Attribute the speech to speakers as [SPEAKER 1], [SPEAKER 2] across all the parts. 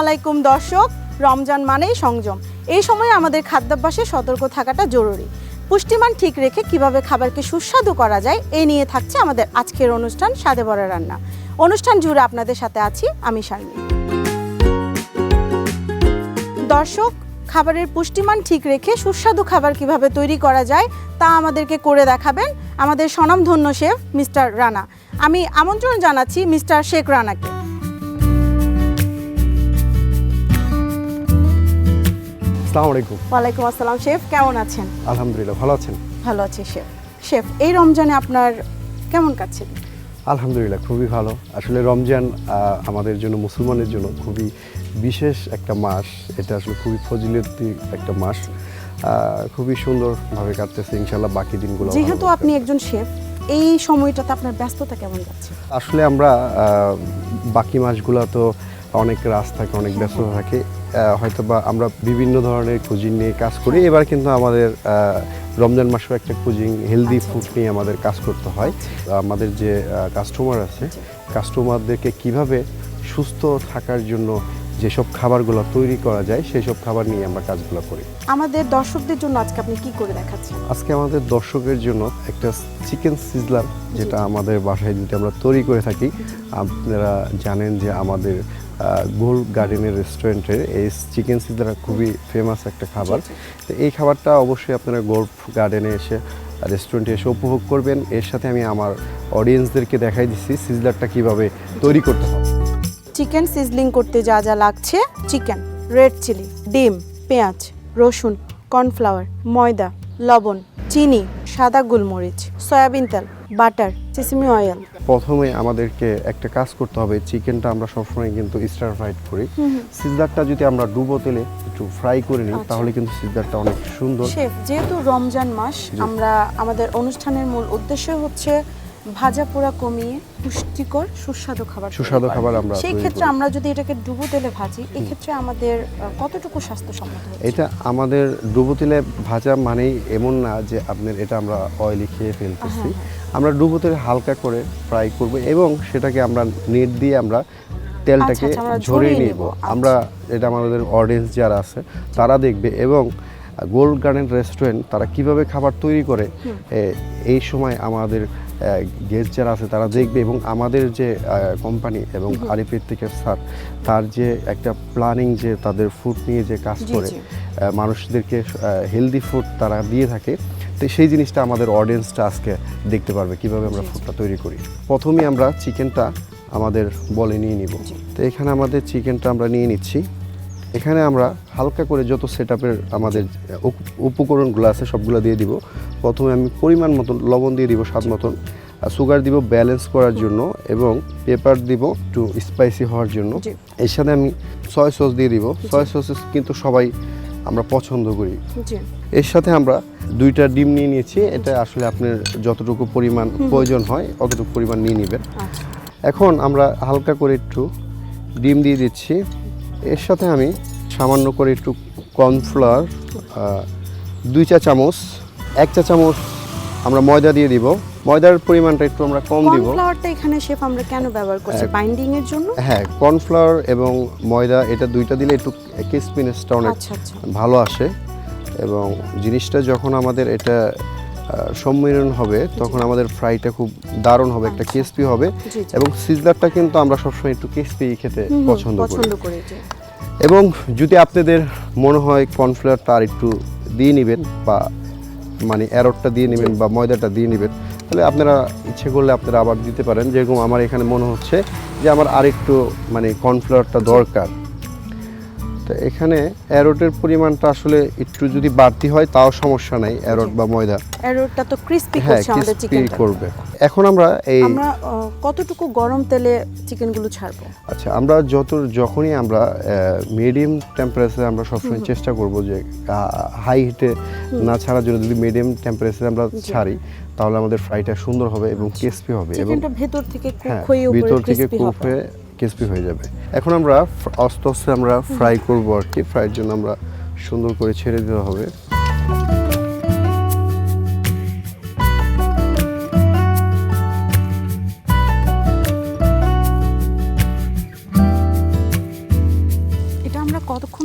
[SPEAKER 1] আলাইকুম দর্শক, রমজান মানেই সংযম। এই সময় আমাদের খাদ্যাভ্যাসে সতর্ক থাকাটা জরুরি। পুষ্টিমান ঠিক রেখে কিভাবে খাবারকে সুস্বাদু করা যায় এই নিয়ে থাকছে আমাদের আজকের অনুষ্ঠান স্বাদে ভরা রান্না। অনুষ্ঠান জুড়ে আপনাদের সাথে আছি আমি শারমিন। দর্শক, খাবারের পুষ্টিমান ঠিক রেখে সুস্বাদু খাবার কিভাবে তৈরি করা যায় তা আমাদেরকে করে দেখাবেন আমাদের স্বনামধন্য শেফ মিস্টার রানা। আমি আমন্ত্রণ জানাচ্ছি মিস্টার শেখ রানাকে।
[SPEAKER 2] আসসালামু আলাইকুম।
[SPEAKER 1] ওয়ালাইকুম আসসালাম। শেফ কেমন আছেন?
[SPEAKER 2] আলহামদুলিল্লাহ, ভালো আছেন?
[SPEAKER 1] ভালো আছি শেফ। শেফ, এই রমজানে আপনার কেমন কাটছে?
[SPEAKER 2] আলহামদুলিল্লাহ, খুবই ভালো। আসলে রমজান আমাদের জন্য, মুসলমানের জন্য খুবই বিশেষ একটা মাস। এটা আসলে খুবই ফজিলতি একটা মাস। খুবই সুন্দরভাবে কাটতেছে ইনশাআল্লাহ। বাকি দিনগুলো
[SPEAKER 1] যেহেতু আপনি একজন শেফ, এই সময়টাতে আপনার ব্যস্ততা কেমন যাচ্ছে?
[SPEAKER 2] আসলে আমরা বাকি মাসগুলো তো অনেক রাত থাকে, অনেক ব্যস্ততা থাকে, হয়তো বা আমরা বিভিন্ন ধরনের কুজিন নিয়ে কাজ করি। এবার কিন্তু আমাদের রমজান মাসেও একটা কুজিন হেলদি ফুড নিয়ে আমাদের কাজ করতে হয়। আমাদের যে কাস্টমার আছে, কাস্টমারদেরকে কিভাবে সুস্থ থাকার জন্য যেসব খাবারগুলো তৈরি করা যায় সেই সব খাবার নিয়ে আমরা কাজগুলো করি।
[SPEAKER 1] আমাদের দর্শকদের জন্য আজকে আপনি কি করে দেখাচ্ছেন?
[SPEAKER 2] আজকে আমাদের দর্শকের জন্য একটা চিকেন সিজলার, যেটা আমাদের বাসায় যদি আমরা তৈরি করে থাকি। আপনারা জানেন যে আমাদের গোল্ড গার্ডেনের রেস্টুরেন্টের এই চিকেন সিজলার খুবই ফেমাস একটা খাবার। তো এই খাবারটা অবশ্যই আপনারা গোল্ড গার্ডেনে এসে, রেস্টুরেন্টে এসে উপভোগ করবেন। এর সাথে আমি আমার অডিয়েন্সদেরকে দেখাই দিচ্ছি সিজলারটা কিভাবে তৈরি করতে হয়।
[SPEAKER 1] চিকেন সিজলিং করতে যা যা লাগছে: চিকেন, রেড চিলি, ডিম, পেঁয়াজ, রসুন, কর্নফ্লাওয়ার, ময়দা, লবণ, চিনি, সাদা গোলমরিচ, সয়াবিন তেল, বাটার, সেসমি অয়েল।
[SPEAKER 2] প্রথমে আমাদেরকে একটা কাজ করতে হবে। চিকেনটা আমরা সবসময় কিন্তু স্টার ফ্রাইড করি। সিজলারটা যদি আমরা ডুবো তেলে একটু ফ্রাই করে নিই তাহলে কিন্তু সিজলারটা অনেক সুন্দর।
[SPEAKER 1] শেফ, যেহেতু রমজান মাস, আমরা আমাদের অনুষ্ঠানের মূল উদ্দেশ্য হচ্ছে ভাজা পোড়া কমিয়ে পুষ্টিকর সুস্বাদু খাবার আমরা সেই ক্ষেত্রে আমরা যদি এটাকে ডুবো তেলে ভাজি, এই ক্ষেত্রে আমাদের কতটুকু স্বাস্থ্যসম্মত হবে?
[SPEAKER 2] এটা আমাদের ডুবো তেলে ভাজা মানেই এমন না যে আপনার এটা আমরা অয়েলি খেয়ে ফেলতেছি। আমরা ডুবো তেলে হালকা করে ফ্রাই করব এবং সেটাকে আমরা নেট দিয়ে আমরা তেলটাকে ঝরিয়ে নিব। আমরা এটা আমাদের অডিয়েন্স যারা আছে তারা দেখবে এবং গোল্ড গার্ডেন রেস্টুরেন্ট তারা কিভাবে খাবার তৈরি করে এই সময় আমাদের গেস্ট যারা আছে তারা দেখবে। এবং আমাদের যে কোম্পানি এবং আরিফের থেকে স্যার, তার যে একটা প্ল্যানিং, যে তাদের ফুড নিয়ে যে কাজ করে মানুষদেরকে হেলদি ফুড তারা দিয়ে থাকে, তো সেই জিনিসটা আমাদের অডিয়েন্সটা আজকে দেখতে পারবে কিভাবে আমরা ফুডটা তৈরি করি। প্রথমে আমরা চিকেনটা আমাদের বলে নিয়ে নিব। তো এখানে আমাদের চিকেনটা আমরা নিয়ে নিচ্ছি। এখানে আমরা হালকা করে যত সেটআপের আমাদের উপকরণগুলো আছে সবগুলো দিয়ে দিব। প্রথমে আমি পরিমাণ মতন লবণ দিয়ে দিব, স্বাদ মতন সুগার দিব ব্যালেন্স করার জন্য, এবং পেপার দিব একটু স্পাইসি হওয়ার জন্য। এর সাথে আমি সয়া সস দিয়ে দিব। সয়া সস কিন্তু সবাই আমরা পছন্দ করি। এর সাথে আমরা 2টা ডিম নিয়ে নিয়েছি। এটা আসলে আপনার যতটুকু পরিমাণ প্রয়োজন হয় অতটুকু পরিমাণ নিয়ে নেবেন। এখন আমরা হালকা করে একটু ডিম দিয়ে দিচ্ছি। এর সাথে আমি সামান্য করে একটু কর্নফ্লাওয়ার 2 চা চামচ, 1 চা চামচ আমরা ময়দা দিয়ে দিব। ময়দার পরিমাণটা একটু আমরা কম দিব।
[SPEAKER 1] কর্নফ্লাওয়ারটা এখানে শেফ আমরা কেন ব্যবহার করছি? বাইন্ডিং এর জন্য?
[SPEAKER 2] হ্যাঁ, কর্নফ্লাওয়ার এবং ময়দা এটা 2টা দিলে একটু ক্রিসপিনেসটা অনেক ভালো আসে। এবং জিনিসটা যখন আমাদের এটা সম্মিলন হবে তখন আমাদের ফ্রাইটা খুব দারুণ হবে, একটা ক্রিসপি হবে। এবং সিজলারটা কিন্তু আমরা সবসময় একটু ক্রিসপি খেতে পছন্দ করি। এবং যদি আপনাদের মনে হয় কর্নফ্লাওয়ারটা আর একটু দিয়ে নেবেন, বা মানে অ্যারোটটা দিয়ে নেবেন বা ময়দাটা দিয়ে নেবেন, তাহলে আপনারা ইচ্ছে করলে আপনারা আবার দিতে পারেন। যেরকম আমার এখানে মনে হচ্ছে যে আমার আর একটু মানে কর্নফ্লাওয়ারটা দরকার। তো এখানে অ্যারোটের পরিমাণটা আসলে একটু যদি বাড়তি হয় তাও সমস্যা নাই। অ্যারোট বা ময়দা
[SPEAKER 1] অ্যারোটটা তো ক্রিসপি করছে আমাদের চিকেনটা
[SPEAKER 2] করবে। এখন আমরা
[SPEAKER 1] কতটুকু গরম তেলে চিকেনগুলো ছাড়বো?
[SPEAKER 2] আচ্ছা, আমরা যখনই আমরা মিডিয়াম টেম্পারেচারে আমরা সবসময় চেষ্টা করব যে হাই হিটে না ছাড়ার জন্য। যদি মিডিয়াম টেম্পারেচারে আমরা ছাড়ি তাহলে আমাদের ফ্রাইটা সুন্দর হবে এবং ক্রিসপি হবে এবং
[SPEAKER 1] ভেতর থেকে কুক হয়ে
[SPEAKER 2] ক্রিসপি হয়ে যাবে। এখন আমরা আস্তে আস্তে আমরা ফ্রাই করব আর কি। ফ্রাইয়ের জন্য আমরা সুন্দর করে ছেড়ে দিতে হবে।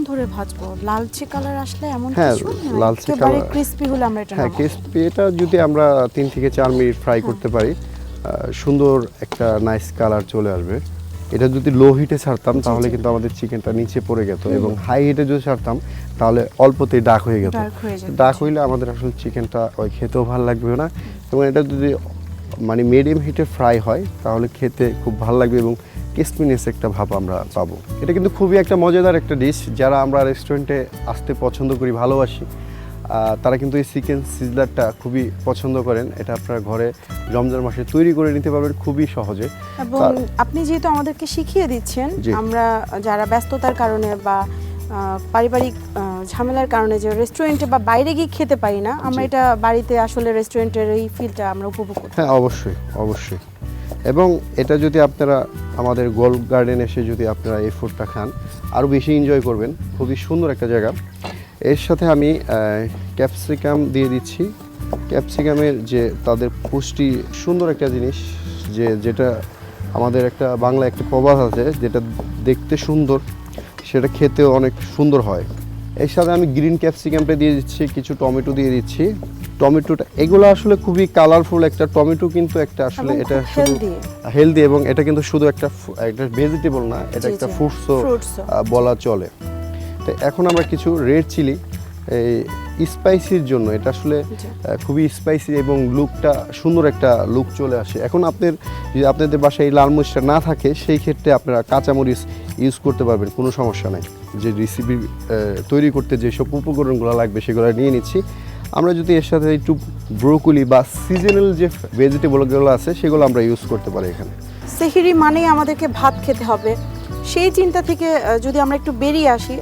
[SPEAKER 1] ধরে ভাজবো? লালচে কালার আসলে এমন
[SPEAKER 2] হ্যাঁ,
[SPEAKER 1] কিছু
[SPEAKER 2] লালচে
[SPEAKER 1] একেবারে
[SPEAKER 2] কালার।
[SPEAKER 1] ক্রিস্পি হলে আমরা এটা
[SPEAKER 2] হ্যাঁ,
[SPEAKER 1] নামাবো।
[SPEAKER 2] ক্রিস্পি এটা যদি আমরা 3 থেকে 4 মিনিট ফ্রাই করতে পারি সুন্দর একটা নাইস কালার চলে আসবে। এটা যদি লো হিটে ছাড়তাম তাহলে কিন্তু আমাদের চিকেনটা নিচে পড়ে যেত, এবং হাই হিটে যদি ছাড়তাম তাহলে অল্পতেই ডাক হয়ে যেত।
[SPEAKER 1] ডার্ক হয়ে যাবে।
[SPEAKER 2] ডাক হইলে আমাদের আসলে চিকেনটা ওই খেতেও ভালো লাগবে না, এবং এটা যদি মানে মিডিয়াম হিটে ফ্রাই হয় তাহলে খেতে খুব ভালো লাগবে এবং ক্রিসপিনেস একটা ভাব আমরা পাবো। এটা কিন্তু খুবই একটা মজাদার একটা ডিশ, যারা আমরা রেস্টুরেন্টে আসতে পছন্দ করি, ভালোবাসি, তারা কিন্তু এই চিকেন সিজলারটা খুবই পছন্দ করেন। এটা আপনারা ঘরে রমজান মাসে তৈরি করে নিতে পারবেন খুবই সহজে।
[SPEAKER 1] এবং আপনি যেহেতু আমাদেরকে শিখিয়ে দিচ্ছেন,
[SPEAKER 2] জি।
[SPEAKER 1] আমরা যারা ব্যস্ততার কারণে বা পারিবারিক ঝামেলার কারণে যে রেস্টুরেন্টে বা বাইরে গিয়ে খেতে পারি না, আমরা
[SPEAKER 2] জি।
[SPEAKER 1] এটা বাড়িতে আসলে রেস্টুরেন্টের এই ফিলটা আমরা উপভোগ করি।
[SPEAKER 2] হ্যাঁ, অবশ্যই অবশ্যই। এবং এটা যদি আপনারা আমাদের গোল্ড গার্ডেন এসে যদি আপনারা এই ফুডটা খান, আরও বেশি এনজয় করবেন। খুবই সুন্দর একটা জায়গা। এর সাথে আমি ক্যাপসিকাম দিয়ে দিচ্ছি। ক্যাপসিকামের যে তাদের পুষ্টি, সুন্দর একটা জিনিস, যেটা আমাদের একটা বাংলা একটা প্রবাদ আছে, যেটা দেখতে সুন্দর সেটা খেতেও অনেক সুন্দর হয়। এর সাথে আমি গ্রিন ক্যাপসিকামটা দিয়ে দিচ্ছি, কিছু টমেটো দিয়ে দিচ্ছি। টমেটোটা এগুলো আসলে খুবই কালারফুল একটা টমেটো, কিন্তু একটা আসলে
[SPEAKER 1] এবং
[SPEAKER 2] এটা
[SPEAKER 1] খুব
[SPEAKER 2] শুধু
[SPEAKER 1] healthy।
[SPEAKER 2] হেলদি, এবং এটা কিন্তু শুধু একটা ভেজিটেবল না, এটা
[SPEAKER 1] জি,
[SPEAKER 2] একটা
[SPEAKER 1] জি,
[SPEAKER 2] ফ্রুটসও
[SPEAKER 1] fruitsও।
[SPEAKER 2] বলা চলে। তো এখন আমরা কিছু রেড চিলি এই স্পাইসির জন্য, এটা আসলে
[SPEAKER 1] জি।
[SPEAKER 2] খুবই স্পাইসি এবং লুকটা সুন্দর একটা লুক চলে আসে। এখন যদি আপনাদের বাসায় এই লাল মরিচটা না থাকে, সেই ক্ষেত্রে আপনারা কাঁচামরিচ ইউজ করতে পারবেন, কোনো সমস্যা নাই। যে রেসিপি তৈরি করতে যেসব উপকরণগুলো লাগবে সেগুলো নিয়ে নিচ্ছি। আমরা যদি এর সাথে একটু ব্রোকলি বা সিজনাল যে ভেজিটেবলগুলো আছে সেগুলো আমরা ইউজ করতে পারি এখানে।
[SPEAKER 1] সেহরি মানেই আমাদেরকে ভাত খেতে হবে, সেই চিন্তা থেকে যদি আমরা একটু বেরিয়ে আসি,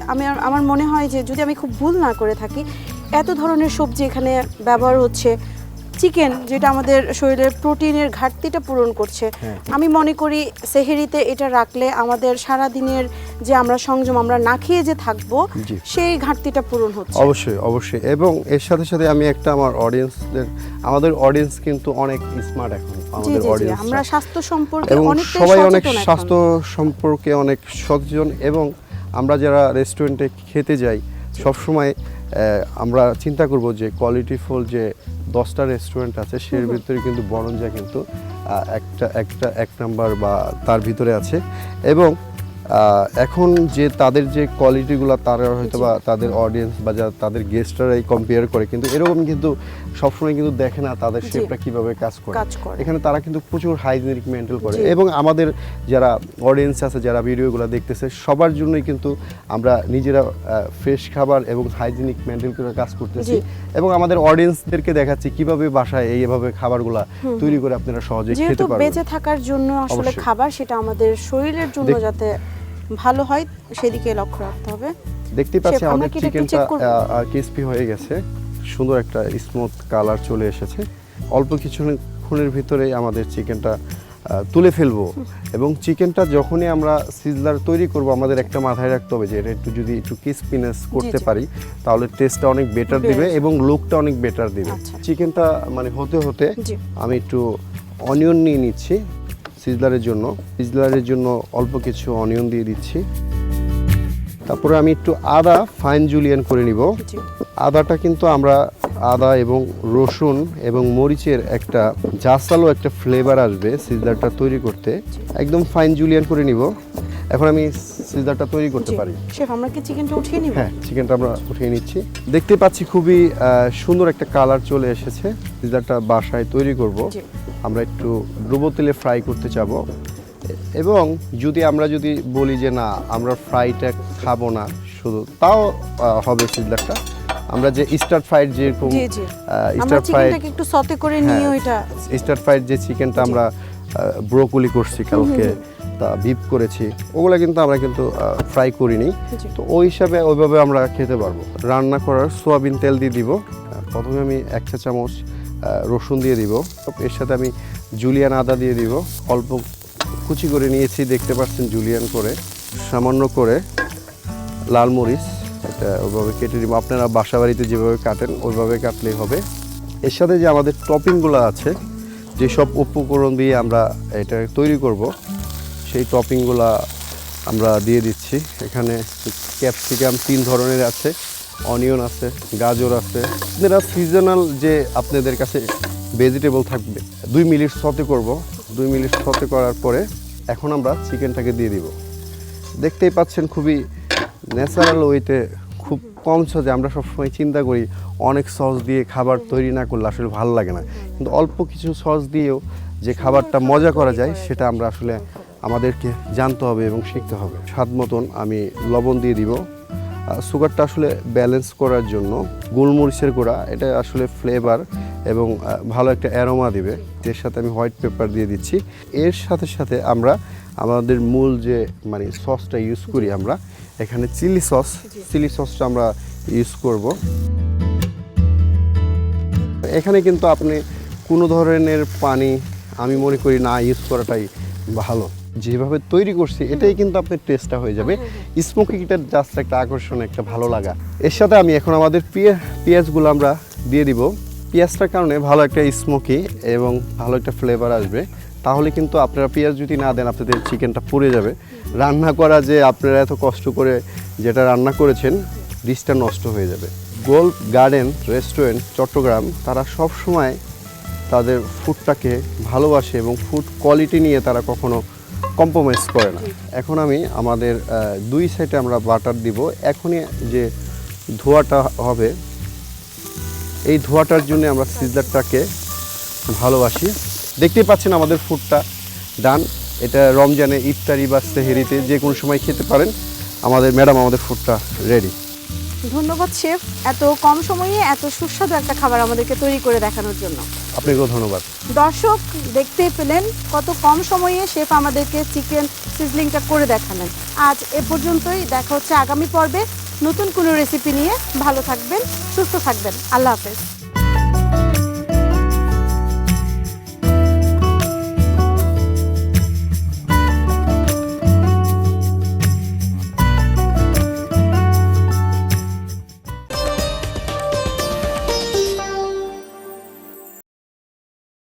[SPEAKER 1] আমার মনে হয় যে যদি আমি খুব ভুল না করে থাকি, এত ধরনের সবজি এখানে ব্যবহার হচ্ছে। চিকেন, যেটা আমাদের শরীরের প্রোটিনের ঘাটতিটা পূরণ করছে,
[SPEAKER 2] হ্যাঁ।
[SPEAKER 1] আমি মনে করি সেহরিতে এটা রাখলে আমাদের সারা দিনের যে আমরা সংযম, আমরা না খেয়ে যে থাকবো,
[SPEAKER 2] জি।
[SPEAKER 1] সেই ঘাটতিটা পূরণ হচ্ছে।
[SPEAKER 2] অবশ্যই অবশ্যই। এবং এর সাথে সাথে আমি একটা আমাদের অডিয়েন্স কিন্তু অনেক স্মার্ট এখন,
[SPEAKER 1] জি
[SPEAKER 2] আমাদের
[SPEAKER 1] জি জি,
[SPEAKER 2] অডিয়েন্স,
[SPEAKER 1] আমরা স্বাস্থ্য সম্পর্কে
[SPEAKER 2] এবং
[SPEAKER 1] অনেকটাই
[SPEAKER 2] সবাই অনেক
[SPEAKER 1] সচেতন এখন।
[SPEAKER 2] স্বাস্থ্য সম্পর্কে অনেক সচেতন। এবং আমরা যারা রেস্টুরেন্টে খেতে যাই সবসময় আমরা চিন্তা করব যে কোয়ালিটিফুল যে 10টা রেস্টুরেন্ট আছে সের ভিতরে কিন্তু বরঞ্জা কিন্তু এক নাম্বার বা তার ভিতরে আছে। এবং এখন যে তাদের যে কোয়ালিটিগুলো, তারা হয়তো বা তাদের অডিয়েন্স বা তাদের গেস্টরাই কম্পেয়ার করে, কিন্তু এরকম কিন্তু সবসময় কিন্তু দেখে না তাদের
[SPEAKER 1] জি।
[SPEAKER 2] শেফটা কিভাবে কাজ করে।
[SPEAKER 1] করে।
[SPEAKER 2] এখানে তারা কিন্তু প্রচুর হাইজিনিক মেনটেন করে।
[SPEAKER 1] জি।
[SPEAKER 2] এবং আমাদের যারা অডিয়েন্স আছে, যারা ভিডিওগুলো দেখতেছে, সবার জন্যই কিন্তু আমরা নিজেরা ফ্রেশ খাবার এবং হাইজিনিক মেনটেন করে কাজ করতেছি।
[SPEAKER 1] জি।
[SPEAKER 2] এবং আমাদের অডিয়েন্সদেরকে দেখাচ্ছি কিভাবে বাসায় এইভাবে খাবারগুলো তৈরি করে আপনারা সহজে খেতে
[SPEAKER 1] যেহেতু
[SPEAKER 2] পারবেন।
[SPEAKER 1] বেঁচে থাকার জন্য আসলে
[SPEAKER 2] অবশ্যই।
[SPEAKER 1] খাবার, সেটা আমাদের শরীরের জন্য যাতে ভালো হয় সেদিকে লক্ষ্য রাখতে হবে।
[SPEAKER 2] দেখতে পাচ্ছি
[SPEAKER 1] শেফ, আমরা
[SPEAKER 2] আমাদের
[SPEAKER 1] কি এটা একটু
[SPEAKER 2] চিকেনটা
[SPEAKER 1] check করবো?
[SPEAKER 2] ক্রিস্পি হয়ে গেছে, সুন্দর একটা স্মুথ কালার চলে এসেছে। অল্প কিছুক্ষণের ভিতরেই আমাদের চিকেনটা তুলে ফেলবো। এবং চিকেনটা যখনই আমরা সিজলার তৈরি করব, আমাদের একটা মাথায় রাখতে হবে যে এটা যদি একটু ক্রিস্পিনেস করতে
[SPEAKER 1] জি।
[SPEAKER 2] পারি তাহলে টেস্টটা অনেক বেটার দিবে
[SPEAKER 1] বেশ।
[SPEAKER 2] এবং লুকটা অনেক বেটার দিবে।
[SPEAKER 1] আচ্ছা।
[SPEAKER 2] চিকেনটা মানে হতে হতে
[SPEAKER 1] জি।
[SPEAKER 2] আমি একটু অনিয়ন নিয়ে নিচ্ছি সিজলারের জন্য অল্প কিছু অনিয়ন দিয়ে দিচ্ছি। তারপরে আমি একটু আদা ফাইন জুলিয়ান করে নিব।
[SPEAKER 1] জি।
[SPEAKER 2] আদাটা কিন্তু আমরা আদা এবং রসুন এবং মরিচের একটা জাসালো একটা ফ্লেভার আসবে সিজলারটা তৈরি করতে, একদম ফাইন জুলিয়ান করে নিব। এখন আমি সিজলারটা তৈরি করতে
[SPEAKER 1] জি।
[SPEAKER 2] পারি।
[SPEAKER 1] শেফ, আমরা কি চিকেনটা উঠিয়ে নিব?
[SPEAKER 2] হ্যাঁ, চিকেনটা আমরা উঠিয়ে নিচ্ছি। দেখতে পাচ্ছি খুবই সুন্দর একটা কালার চলে এসেছে। সিজলারটা বাসায় তৈরি করব।
[SPEAKER 1] জি।
[SPEAKER 2] আমরা একটু ডুবো তেলে ফ্রাই করতে চাবো। এবং আমরা যদি বলি যে না, আমরা ফ্রাইটা খাবো না শুধু, তাও হবে সিজলারটা। আমরা যে স্টার ফ্রাইড যেরকম
[SPEAKER 1] জি জি, আমরা
[SPEAKER 2] স্টার ফ্রাইড
[SPEAKER 1] চিকেনটাকে একটু সতে করে নিয়ে ওইটা
[SPEAKER 2] স্টার ফ্রাইড যে চিকেনটা আমরা ব্রোকলি করছি কালকে, তা বিপ করেছি, ওগুলা কিন্তু আমরা ফ্রাই করিনি।
[SPEAKER 1] জি।
[SPEAKER 2] তো ওই হিসাবে ওইভাবে আমরা খেতে পারবো। রান্না করার সোয়াবিন তেল দিয়ে দিব। প্রথমে আমি 1 চা চামচ রসুন দিয়ে দিব। এর সাথে আমি জুলিয়ান আদা দিয়ে দিব। অল্প কুচি করে নিয়েছি, দেখতে পাচ্ছেন জুলিয়ান করে। সামান্য করে লাল মরিচ, এটা ওইভাবে কেটে দিব। আপনারা বাসা বাড়িতে যেভাবে কাটেন ওইভাবে কাটলেই হবে। এর সাথে যে আমাদের টপিংগুলো আছে, যেসব উপকরণ দিয়ে আমরা এটা তৈরি করব, সেই টপিংগুলো আমরা দিয়ে দিচ্ছি। দিচ্ছি। এখানে ক্যাপসিকাম 3 ধরনের আছে, অনিয়ন আছে, গাজর আছে। আপনারা সিজনাল যে আপনাদের কাছে ভেজিটেবল থাকবে 2 মিনিট সতে করব। 2 মিনিট সতে করার পরে এখন আমরা চিকেনটাকে দিয়ে দিব। দেখতেই পাচ্ছেন খুবই ন্যাচারাল ওয়েতে, খুব কম সসে। আমরা সবসময় চিন্তা করি অনেক সস দিয়ে খাবার তৈরি না করলে আসলে ভালো লাগে না, কিন্তু অল্প কিছু সস দিয়েও যে খাবারটা মজা করা যায় সেটা আমরা আসলে আমাদেরকে জানতে হবে এবং শিখতে হবে। স্বাদ মতন আমি লবণ দিয়ে দিব। সুগারটা আসলে ব্যালেন্স করার জন্য গোলমরিচের গুঁড়া, এটা আসলে ফ্লেভার এবং ভালো একটা অ্যারোমা দিবে। এর সাথে আমি হোয়াইট পেপার দিয়ে দিচ্ছি। এর সাথে সাথে আমরা আমাদের মূল যে মানে সসটা ইউজ করি আমরা, এখানে চিলি সসটা আমরা ইউজ করব। এখানে কিন্তু আপনি কোনো ধরনের পানি আমি মনে করি না ইউজ করাটাই ভালো। যেভাবে তৈরি করছি এটাই কিন্তু আপনার টেস্টটা হয়ে যাবে। স্মোকিংটা জাস্ট একটা আকর্ষণ, একটা ভালো লাগা। এর সাথে আমি এখন আমাদের পেঁয়াজগুলো আমরা দিয়ে দিব। পেঁয়াজটার কারণে ভালো একটা স্মোকি এবং ভালো একটা ফ্লেভার আসবে। তাহলে কিন্তু আপনারা পেঁয়াজ যদি না দেন আপনাদের চিকেনটা পুড়ে যাবে। রান্না করা যে আপনারা এত কষ্ট করে যেটা রান্না করেছেন, ডিশটা নষ্ট হয়ে যাবে। গোল্ড গার্ডেন রেস্টুরেন্ট চট্টগ্রাম, তারা সব সময় তাদের ফুডটাকে ভালোবাসে এবং ফুড কোয়ালিটি নিয়ে তারা কখনো কম্প্রোমাইজ করে না। এখন আমি আমাদের 2 সাইডে আমরা বাটার দিব। এখনই যে ধোঁয়াটা হবে, এই ধোঁয়াটার জন্য আমরা সিজারটাকে ভালোবাসি। দেখতেই পাচ্ছেন আমাদের ফুডটা ডান। এটা রমজানে ইফতারি বা সেহেরিতে যে কোনো সময় খেতে পারেন। আমাদের ফুডটা রেডি।
[SPEAKER 1] ধন্যবাদ শেফ, এত কম সময়ে এত সুস্বাদু একটা খাবার আমাদেরকে তৈরি করে দেখানোর জন্য।
[SPEAKER 2] আপনাকেও ধন্যবাদ।
[SPEAKER 1] দর্শক দেখতেই পেলেন কত কম সময়ে শেফ আমাদেরকে চিকেন সিজলিংটা করে দেখালেন। আজ এ পর্যন্তই, দেখা হচ্ছে আগামী পর্বে নতুন কোনো রেসিপি নিয়ে। ভালো থাকবেন, সুস্থ থাকবেন। আল্লাহ হাফেজ।